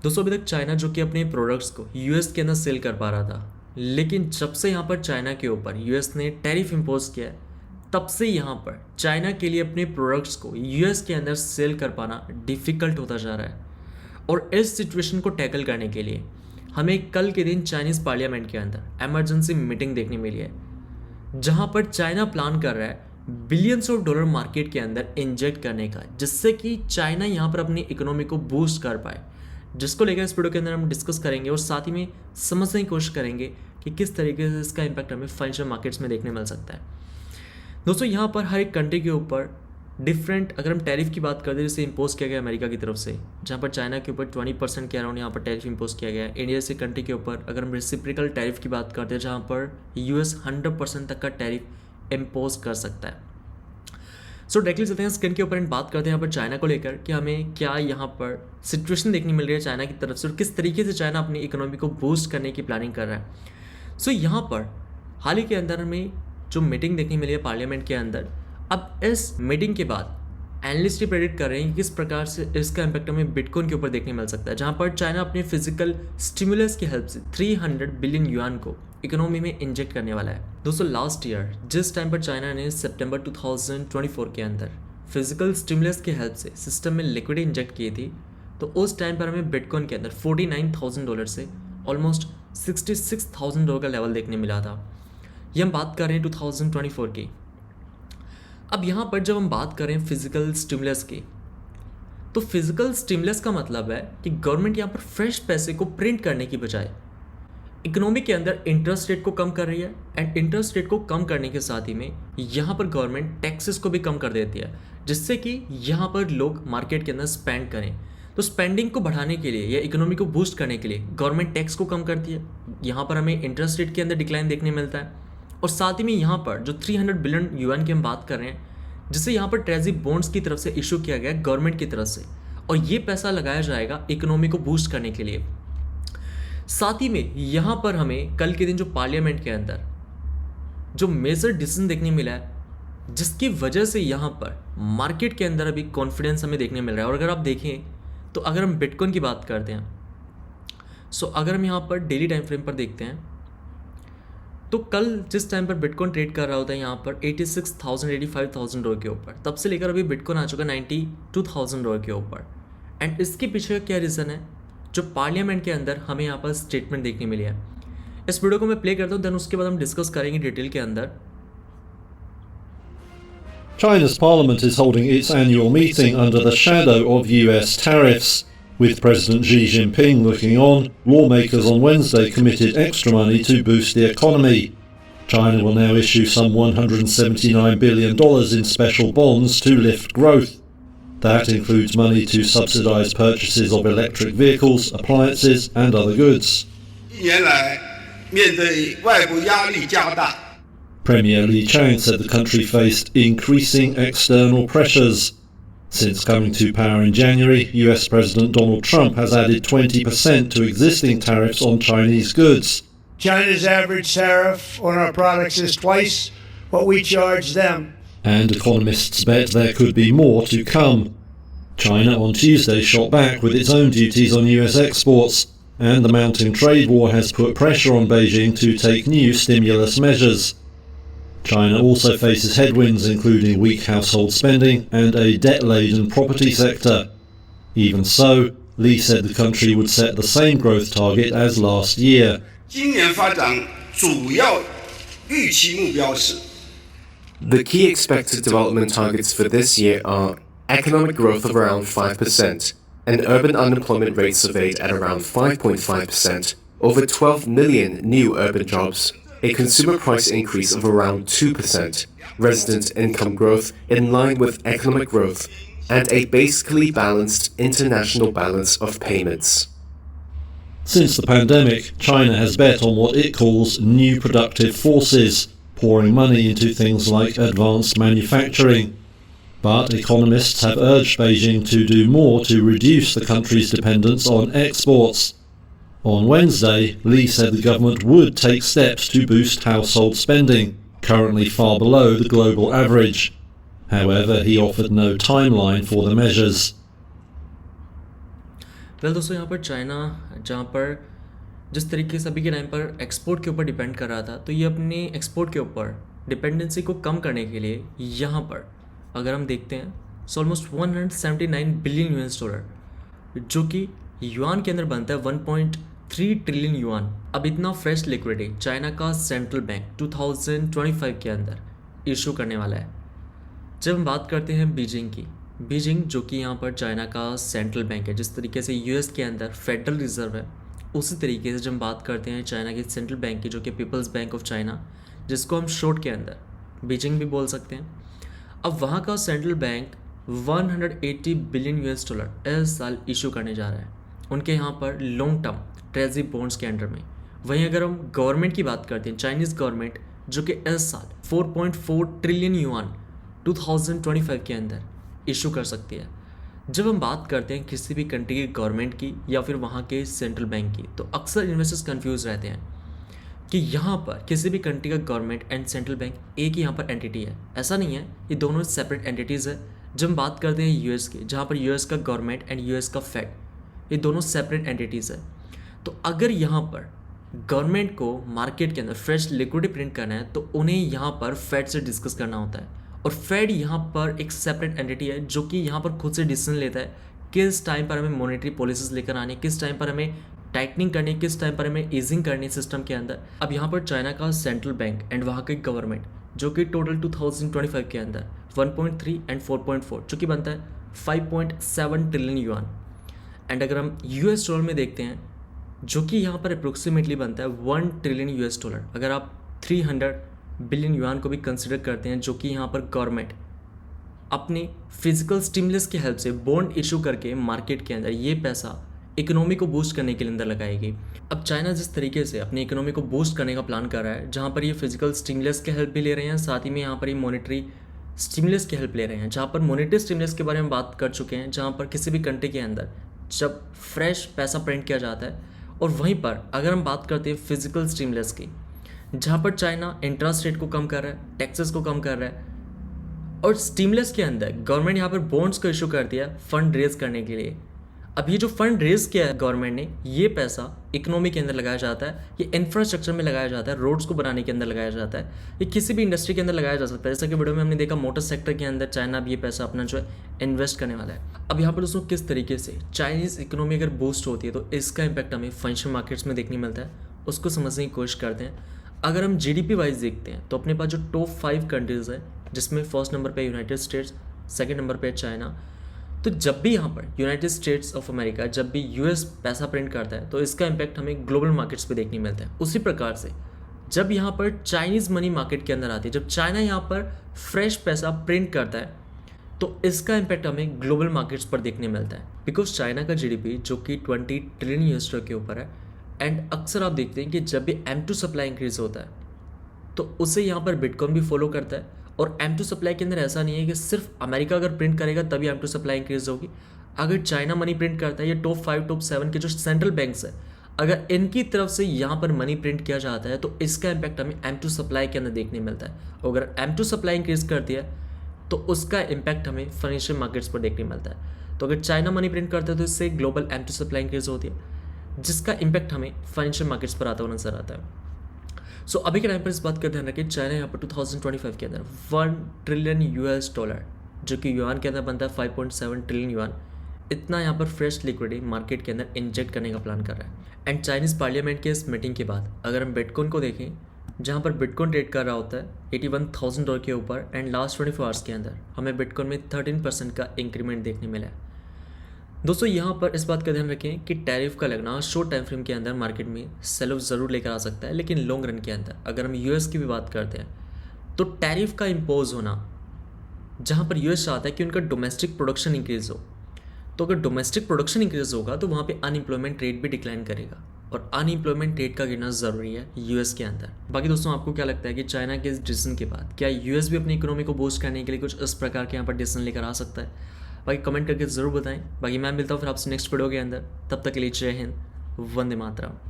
दोस्तों अभी तक चाइना जो कि अपने प्रोडक्ट्स को यूएस के अंदर सेल कर पा रहा था, लेकिन जब से यहाँ पर चाइना के ऊपर यूएस ने टैरिफ इम्पोज किया है, तब से यहाँ पर चाइना के लिए अपने प्रोडक्ट्स को यूएस के अंदर सेल कर पाना डिफ़िकल्ट होता जा रहा है। और इस सिचुएशन को टैकल करने के लिए हमें कल के दिन चाइनीज़ पार्लियामेंट के अंदर इमरजेंसी मीटिंग देखने मिली है, जहाँ पर चाइना प्लान कर रहा है बिलियंस ऑफ डॉलर मार्केट के अंदर इंजेक्ट करने का, जिससे कि चाइना यहाँ पर अपनी इकोनॉमी को बूस्ट कर पाए, जिसको लेकर इस वीडियो के अंदर हम डिस्कस करेंगे और साथ ही में समझने की कोशिश करेंगे कि किस तरीके से इसका इम्पैक्ट हमें फाइनेंशियल मार्केट्स में देखने मिल सकता है। दोस्तों यहाँ पर हर एक कंट्री के ऊपर डिफरेंट, अगर हम टैरिफ की बात करते हैं जैसे इम्पोज किया गया अमेरिका की तरफ से, जहाँ पर चाइना के ऊपर 20% के अराउंड यहाँ पर टैरिफ इम्पोज किया गया है। इंडिया से कंट्री के ऊपर अगर हम रेसिप्रिकल टैरिफ की बात करते हैं, जहाँ पर यूएस 100% तक का टैरिफ इम्पोज कर सकता है। सो डायरेक्टली चलते हैं स्क्रीन के ऊपर एंड बात करते हैं यहाँ पर चाइना को लेकर कि हमें क्या यहाँ पर सिचुएशन देखने मिल रही है चाइना की तरफ से और किस तरीके से चाइना अपनी इकोनॉमी को बूस्ट करने की प्लानिंग कर रहा है। सो यहाँ पर हाल ही के अंदर हमें जो मीटिंग देखने मिली है पार्लियामेंट के अंदर, अब इस मीटिंग के बाद एनालिस्ट प्रेडिक्ट कर रहे हैं कि किस प्रकार से इसका इम्पैक्ट हमें बिटकॉइन के ऊपर देखने मिल सकता है, जहाँ पर चाइना अपने फिजिकल स्टिमुलस की हेल्प से 300 बिलियन युआन को इकोनॉमी में इंजेक्ट करने वाला है। दोस्तों लास्ट ईयर जिस टाइम पर चाइना ने सितंबर 2024 के अंदर फिजिकल स्टिमुलस की हेल्प से सिस्टम में लिक्विड इंजेक्ट की थी, तो उस टाइम पर हमें बिटकॉइन के अंदर $49,000 से ऑलमोस्ट $66,000 का लेवल देखने मिला था। ये हम बात कर रहे हैं 2024 की। अब यहाँ पर जब हम बात करें फिजिकल स्टिमुलस की, तो फिजिकल स्टिमुलस का मतलब है कि गवर्नमेंट यहाँ पर फ्रेश पैसे को प्रिंट करने की बजाय इकोनॉमी के अंदर इंटरेस्ट रेट को कम कर रही है, एंड इंटरेस्ट रेट को कम करने के साथ ही में यहाँ पर गवर्नमेंट टैक्सेस को भी कम कर देती है, जिससे कि यहाँ पर लोग मार्केट के अंदर स्पेंड करें। तो स्पेंडिंग को बढ़ाने के लिए या इकोनॉमी को बूस्ट करने के लिए गवर्नमेंट टैक्स को कम करती है, यहाँ पर हमें इंटरेस्ट रेट के अंदर डिक्लाइन देखने मिलता है। और साथ ही में यहाँ पर जो 300 बिलियन युआन की हम बात कर रहे हैं, जिसे यहाँ पर ट्रेजरी बॉन्ड्स की तरफ से इशू किया गया गवर्नमेंट की तरफ से, और ये पैसा लगाया जाएगा इकोनॉमी को बूस्ट करने के लिए। साथ ही में यहाँ पर हमें कल के दिन जो पार्लियामेंट के अंदर जो मेजर डिसीजन देखने मिला है, जिसकी वजह से यहाँ पर मार्केट के अंदर अभी कॉन्फिडेंस हमें देखने मिल रहा है। और अगर आप देखें तो अगर हम बिटकॉइन की बात करते हैं, सो अगर हम यहाँ पर डेली टाइम फ्रेम पर देखते हैं, तो कल जिस टाइम पर बिटकॉइन ट्रेड कर रहा होता है यहाँ पर $86,000-85,000 के ऊपर, तब से लेकर अभी बिटकॉइन आ चुका है $92,000 के ऊपर। एंड इसके पीछे क्या रीज़न है, जो पार्लियामेंट के अंदर हमें यहाँ पर स्टेटमेंट देखने मिली है। इस वीडियो को मैं प्ले करता हूँ, देन उसके बाद हम डिस्कस करेंगे डिटेल के अंदर। China's parliament is holding its annual meeting under the shadow of US tariffs. With President Xi Jinping looking on, lawmakers on Wednesday committed extra money to boost the economy. China will now issue some $179 billion in special bonds to lift growth. That includes money to subsidize purchases of electric vehicles, appliances and other goods. 一年来，面对外部压力加大。 Premier Li Qiang said the country faced increasing external pressures. Since coming to power in January, US President Donald Trump has added 20% to existing tariffs on Chinese goods. China's average tariff on our products is twice what we charge them. And economists bet there could be more to come. China on Tuesday shot back with its own duties on US exports, and the mounting trade war has put pressure on Beijing to take new stimulus measures. China also faces headwinds including weak household spending and a debt-laden property sector. Even so, Li said the country would set the same growth target as last year. 今年发展主要预期目标是 The key expected development targets for this year are economic growth of around 5%, an urban unemployment rate surveyed at around 5.5%, over 12 million new urban jobs, a consumer price increase of around 2%, resident income growth in line with economic growth, and a basically balanced international balance of payments. Since the pandemic, China has bet on what it calls new productive forces, pouring money into things like advanced manufacturing. But economists have urged Beijing to do more to reduce the country's dependence on exports. On Wednesday, Li said the government would take steps to boost household spending, currently far below the global average. However, he offered no timeline for the measures. Well दोस्तों, यहाँ पर China जहाँ पर जिस तरीके से अभी के टाइम पर एक्सपोर्ट के ऊपर डिपेंड कर रहा था, तो ये अपने एक्सपोर्ट के ऊपर डिपेंडेंसी को कम करने के लिए यहाँ पर अगर हम देखते हैं ऑलमोस्ट 179 बिलियन यूएस डॉलर, जो कि युआन के अंदर बनता है 1.3 ट्रिलियन युआन। अब इतना फ्रेश लिक्विडिटी चाइना का सेंट्रल बैंक 2025 के अंदर इशू करने वाला है। जब हम बात करते हैं बीजिंग की, बीजिंग जो कि यहाँ पर चाइना का सेंट्रल बैंक है, जिस तरीके से यूएस के अंदर फेडरल रिजर्व है, उसी तरीके से जब हम बात करते हैं चाइना के सेंट्रल बैंक की, जो कि पीपल्स बैंक ऑफ चाइना, जिसको हम शॉर्ट के अंदर बीजिंग भी बोल सकते हैं। अब वहाँ का central bank 180 billion US dollar इस साल इशू करने जा रहा है उनके यहाँ पर लॉन्ग टर्म ट्रेजरी बॉन्ड्स के अंडर में। वहीं अगर हम गवर्नमेंट की बात करते हैं, चाइनीज़ गवर्नमेंट जो कि इस साल 4.4 ट्रिलियन युआन 2025 के अंदर इशू कर सकती है। जब हम बात करते हैं किसी भी कंट्री की गवर्नमेंट की या फिर वहाँ के सेंट्रल बैंक की, तो अक्सर इन्वेस्टर्स कंफ्यूज रहते हैं कि यहाँ पर किसी भी कंट्री का गवर्नमेंट एंड सेंट्रल बैंक एक ही यहाँ पर एंटिटी है। ऐसा नहीं है, ये दोनों सेपरेट एंटिटीज़ है। जब हम बात करते हैं यूएस की, जहाँ पर यूएस का गवर्नमेंट एंड यूएस का फेड, ये दोनों सेपरेट एंटिटीज़ है। तो अगर यहाँ पर गवर्नमेंट को मार्केट के अंदर फ्रेश लिक्विडिटी प्रिंट करना है, तो उन्हें यहाँ पर फेड से डिस्कस करना होता है। और फेड यहाँ पर एक सेपरेट एंटिटी है जो कि यहाँ पर खुद से डिसीजन लेता है किस टाइम पर हमें मॉनेटरी पॉलिसीज लेकर आने, किस टाइम पर हमें टाइटनिंग करनी, किस टाइम पर हमें ईजिंग करनी सिस्टम के अंदर। अब यहाँ पर चाइना का सेंट्रल बैंक एंड वहाँ की गवर्नमेंट जो कि टोटल 2025 के अंदर 1.3 एंड 4.4 जो कि बनता है 5.7 ट्रिलियन युआन। एंड अगर हम यूएस डॉलर में देखते हैं, जो कि यहाँ पर अप्रोक्सीमेटली बनता है 1 ट्रिलियन यूएस डॉलर, अगर आप 300 बिलियन युआन को भी कंसिडर करते हैं, जो कि यहाँ पर गवर्नमेंट अपनी फिजिकल स्टिमुलस की हेल्प से बॉन्ड इशू करके मार्केट के अंदर ये पैसा इकोनॉमी को बूस्ट करने के लिए अंदर लगाएगी। अब चाइना जिस तरीके से अपनी इकोनॉमी को बूस्ट करने का प्लान कर रहा है, जहाँ पर ये फिजिकल स्टिमुलस की हेल्प भी ले रहे हैं, साथ ही में यहाँ पर ये मॉनेटरी स्टिमुलस की हेल्प ले रहे हैं। जहाँ पर मॉनेटरी स्टिमुलस के बारे में बात कर चुके हैं, जहाँ पर किसी भी कंट्री के अंदर जब फ्रेश पैसा प्रिंट किया जाता है, और वहीं पर अगर हम बात करते हैं फिजिकल स्टिमुलस की, जहाँ पर चाइना इंटरेस्ट रेट को कम कर रहा है, टैक्सेस को कम कर रहा है, और स्टिमुलस के अंदर गवर्नमेंट यहाँ पर बॉन्ड्स को इशू कर दिया फंड रेज करने के लिए। अब ये जो फंड रेज किया है गवर्नमेंट ने, ये पैसा इकोनॉमी के अंदर लगाया जाता है, ये इंफ्रास्ट्रक्चर में लगाया जाता है, रोड्स को बनाने के अंदर लगाया जाता है, ये किसी भी इंडस्ट्री के अंदर लगाया जा सकता है। जैसा कि वीडियो में हमने देखा मोटर सेक्टर के अंदर चाइना भी ये पैसा अपना जो है इन्वेस्ट करने वाला है। अब यहाँ पर दोस्तों किस तरीके से चाइनीज़ इकोनॉमी अगर बूस्ट होती है तो इसका इम्पैक्ट हमें फाइनेंशियल मार्केट्स में देखने मिलता है, उसको समझने की कोशिश करते हैं। अगर हम जीडीपी वाइज देखते हैं तो अपने पास जो टॉप 5 कंट्रीज़ है, जिसमें फर्स्ट नंबर पे यूनाइटेड स्टेट्स, सेकंड नंबर पे चाइना। तो जब भी यहाँ पर यूनाइटेड स्टेट्स ऑफ अमेरिका, जब भी यूएस पैसा प्रिंट करता है, तो इसका इम्पैक्ट हमें ग्लोबल मार्केट्स पे देखने मिलता है। उसी प्रकार से जब यहाँ पर चाइनीज़ मनी मार्केट के अंदर आती है, जब चाइना यहाँ पर फ्रेश पैसा प्रिंट करता है, तो इसका इम्पैक्ट हमें ग्लोबल मार्केट्स पर देखने मिलता है। बिकॉज चाइना का जीडीपी जो कि 20 ट्रिलियन यूएस डॉलर के ऊपर है, एंड अक्सर आप देखते हैं कि जब भी M2 सप्लाई इंक्रीज होता है तो उसे यहाँ पर बिटकॉइन भी फॉलो करता है। और M2 सप्लाई के अंदर ऐसा नहीं है कि सिर्फ अमेरिका अगर प्रिंट करेगा तभी M2 सप्लाई इंक्रीज होगी। अगर चाइना मनी प्रिंट करता है, ये टॉप 5 टॉप 7 के जो सेंट्रल बैंक्स है, अगर इनकी तरफ से यहाँ पर मनी प्रिंट किया जाता है, तो इसका इम्पैक्ट हमें M2 सप्लाई के अंदर देखने मिलता है। और अगर M2 सप्लाई इंक्रीज करती है तो उसका इम्पैक्ट हमें फाइनेंशियल मार्केट्स पर देखने मिलता है। तो अगर चाइना मनी प्रिंट करता है तो इससे ग्लोबल M2 सप्लाई इंक्रीज होती है, जिसका इम्पैक्ट हमें फाइनेंशियल मार्केट्स पर आता हुआ नजर आता है। सो अभी के टाइम पर इस बात का ध्यान रखें, चाइना यहाँ पर 2025 के अंदर 1 ट्रिलियन यूएस डॉलर, जो कि युआन के अंदर बनता है 5.7 ट्रिलियन युआन, इतना यहाँ पर फ्रेश लिक्विडिटी मार्केट के अंदर इंजेक्ट करने का प्लान कर रहा है। एंड चाइनीज़ पार्लियामेंट के इस मीटिंग के बाद अगर हम बिटकॉइन को देखें, जहाँ पर बिटकॉइन ट्रेड कर रहा होता है $81,000 के ऊपर, एंड लास्ट 24 आवर्स के अंदर हमें बिटकॉइन में 13% का इंक्रीमेंट देखने मिला है। दोस्तों यहाँ पर इस बात का ध्यान रखें कि टैरिफ का लगना शॉर्ट टाइम फ्रेम के अंदर मार्केट में सेल ऑफ ज़रूर लेकर आ सकता है, लेकिन लॉन्ग रन के अंदर अगर हम यूएस की भी बात करते हैं तो टैरिफ का इम्पोज होना, जहाँ पर यूएस चाहता है कि उनका डोमेस्टिक प्रोडक्शन इंक्रीज़ हो, तो अगर डोमेस्टिक प्रोडक्शन इंक्रीज़ होगा तो वहाँ पे अनएम्प्लॉयमेंट रेट भी डिक्लाइन करेगा, और अनएम्प्लॉयमेंट रेट का गिरना ज़रूरी है यूएस के अंदर। बाकी दोस्तों आपको क्या लगता है कि चाइना के इस डिसीजन के बाद क्या यूएस भी अपनी इकोनॉमी को बूस्ट करने के लिए कुछ इस प्रकार के यहाँ पर डिसीजन लेकर आ सकता है? बाकी कमेंट करके ज़रूर बताएं। बाकी मैं मिलता हूँ फिर आपसे नेक्स्ट वीडियो के अंदर, तब तक के लिए जय हिंद, वंदे मातरम।